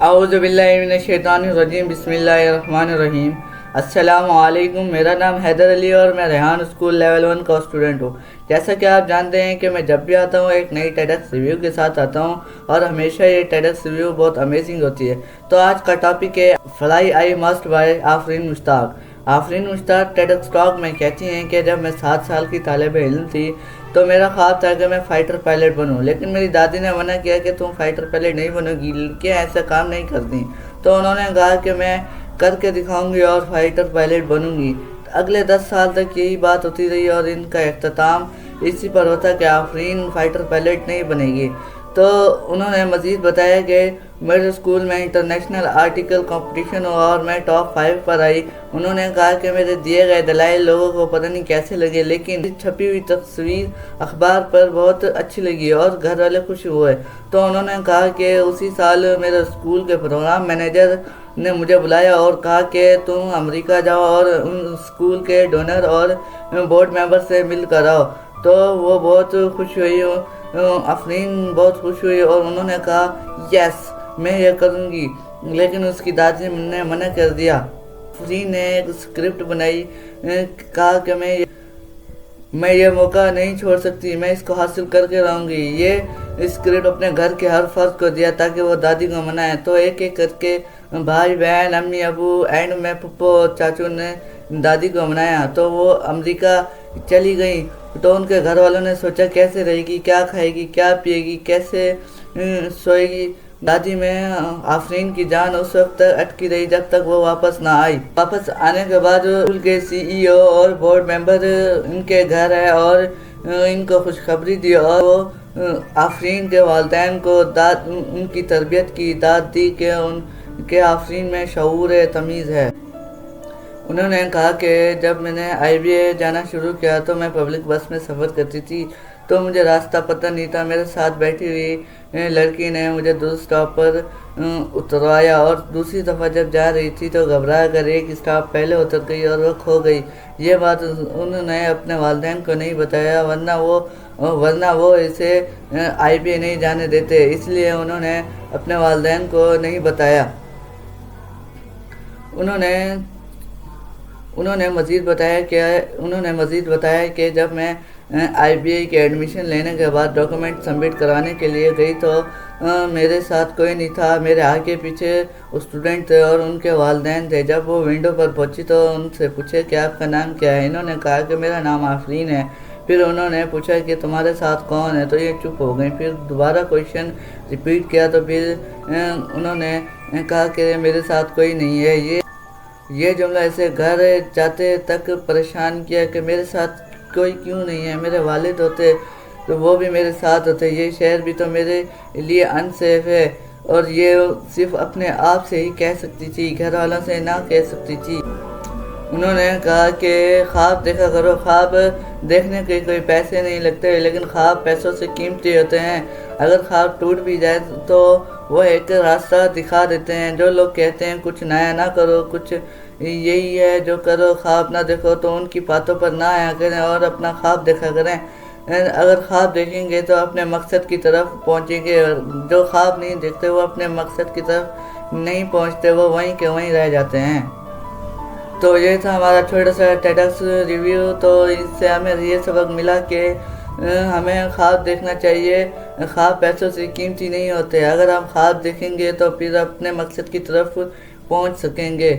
اعوذ باللہ من الشیطان الرجیم بسم اللہ الرحمن الرحیم۔ السلام علیکم، میرا نام حیدر علی اور میں ریحان اسکول لیول 1 کا اسٹوڈنٹ ہوں۔ جیسا کہ آپ جانتے ہیں کہ میں جب بھی آتا ہوں ایک نئی ٹیڈکس ریویو کے ساتھ آتا ہوں اور ہمیشہ یہ ٹیڈکس ریویو بہت امیزنگ ہوتی ہے۔ تو آج کا ٹاپک ہے fly I must by Afreen Mushtaq. Afreen Mushtaq TEDx talk میں کہتی ہیں کہ جب میں 7 سال کی طالب علم تھی تو میرا خواب تھا کہ میں فائٹر پائلٹ بنوں، لیکن میری دادی نے منع کیا کہ تم فائٹر پائلٹ نہیں بنو گی، لڑکیاں ایسا کام نہیں کرتی۔ تو انہوں نے کہا کہ میں کر کے دکھاؤں گی اور فائٹر پائلٹ بنوں گی۔ اگلے 10 سال تک یہی بات ہوتی رہی اور ان کا اختتام اسی پر ہوتا کہ آفرین فائٹر پائلٹ نہیں بنے گی۔ تو انہوں نے مزید بتایا کہ میرے اسکول میں انٹرنیشنل آرٹیکل کمپٹیشن ہوا اور میں ٹاپ 5 پر آئی۔ انہوں نے کہا کہ میرے دیے گئے دلائل لوگوں کو پتہ نہیں کیسے لگے، لیکن چھپی ہوئی تصویر اخبار پر بہت اچھی لگی اور گھر والے خوش ہوئے۔ تو انہوں نے کہا کہ اسی سال میرے اسکول کے پروگرام مینیجر نے مجھے بلایا اور کہا کہ تم امریکہ جاؤ اور ان اسکول کے ڈونر اور بورڈ ممبر سے مل کر آؤ۔ تو وہ بہت خوش ہوئی، آفرین بہت خوش ہوئی اور انہوں نے کہا یس میں یہ کروں گی، لیکن اس کی دادی نے منع کر دیا۔ آفرین نے ایک اسکرپٹ بنائی، کہا کہ میں یہ موقع نہیں چھوڑ سکتی، میں اس کو حاصل کر کے رہوں گی۔ یہ اسکرپٹ اپنے گھر کے ہر فرد کو دیا تاکہ وہ دادی کو منائے۔ تو ایک ایک کر کے بھائی بہن، امی ابو اینڈ میں پھپھو اور چاچو نے دادی کو منایا۔ تو وہ امریکہ چلی گئی تو ان کے گھر والوں نے سوچا کیسے رہے گی، کیا کھائے گی، کیا پیے گی، کیسے سوئے گی۔ دادی میں آفرین کی جان اس وقت تک اٹکی رہی جب تک وہ واپس نہ آئی۔ واپس آنے کے بعد اسکول کے CEO اور بورڈ ممبر ان کے گھر آئے اور ان کو خوشخبری دی اور وہ آفرین کے والدین کو ان کی تربیت کی داد دی کہ آفرین میں شعور تمیز ہے۔ انہوں نے کہا کہ جب میں نے IBA جانا شروع کیا تو میں پبلک بس میں سفر کرتی تھی تو مجھے راستہ پتہ نہیں تھا۔ میرے ساتھ بیٹھی ہوئی لڑکی نے مجھے دوسرے اسٹاپ پر اتروایا اور دوسری دفعہ جب جا رہی تھی تو گھبرا کر ایک اسٹاپ پہلے اتر گئی اور وہ کھو گئی۔ یہ بات انہوں نے اپنے والدین کو نہیں بتایا ورنہ وہ اسے IBA نہیں جانے دیتے، اس لیے انہوں نے اپنے والدین کو نہیں بتایا۔ انہوں نے مزید بتایا کہ جب میں IBA کے ایڈمیشن لینے کے بعد ڈاکومنٹ سبمٹ کرانے کے لیے گئی تو میرے ساتھ کوئی نہیں تھا، میرے آگے پیچھے اسٹوڈنٹ تھے اور ان کے والدین تھے۔ جب وہ ونڈو پر پہنچی تو ان سے پوچھے کہ آپ کا نام کیا ہے؟ انہوں نے کہا کہ میرا نام آفرین ہے۔ پھر انہوں نے پوچھا کہ تمہارے ساتھ کون ہے؟ تو یہ چپ ہو گئی۔ پھر دوبارہ کویشچن ریپیٹ کیا تو پھر انہوں نے کہا کہ میرے ساتھ کوئی نہیں ہے۔ یہ جملہ اسے گھر جاتے تک پریشان کیا کہ میرے ساتھ کوئی کیوں نہیں ہے، میرے والد ہوتے تو وہ بھی میرے ساتھ ہوتے، یہ شہر بھی تو میرے لیے انسیف ہے۔ اور یہ صرف اپنے آپ سے ہی کہہ سکتی تھی، گھر والوں سے نہ کہہ سکتی تھی۔ انہوں نے کہا کہ خواب دیکھا کرو، خواب دیکھنے کے کوئی پیسے نہیں لگتے، لیکن خواب پیسوں سے قیمتی ہوتے ہیں۔ اگر خواب ٹوٹ بھی جائے تو وہ ایک راستہ دکھا دیتے ہیں۔ جو لوگ کہتے ہیں کچھ نیا نہ کرو، کچھ یہی ہے جو کرو، خواب نہ دیکھو، تو ان کی باتوں پر نہ آیا کریں اور اپنا خواب دیکھا کریں۔ اگر خواب دیکھیں گے تو اپنے مقصد کی طرف پہنچیں گے، جو خواب نہیں دیکھتے وہ اپنے مقصد کی طرف نہیں پہنچتے، وہ وہیں کے وہیں رہ جاتے ہیں۔ تو یہ تھا ہمارا چھوٹا سا ٹیڈکس ریویو۔ تو اس سے ہمیں یہ سبق ملا کہ ہمیں خواب دیکھنا چاہیے، خواب پیسوں سے قیمتی نہیں ہوتے۔ اگر ہم خواب دیکھیں گے تو پھر اپنے مقصد کی طرف پہنچ سکیں گے۔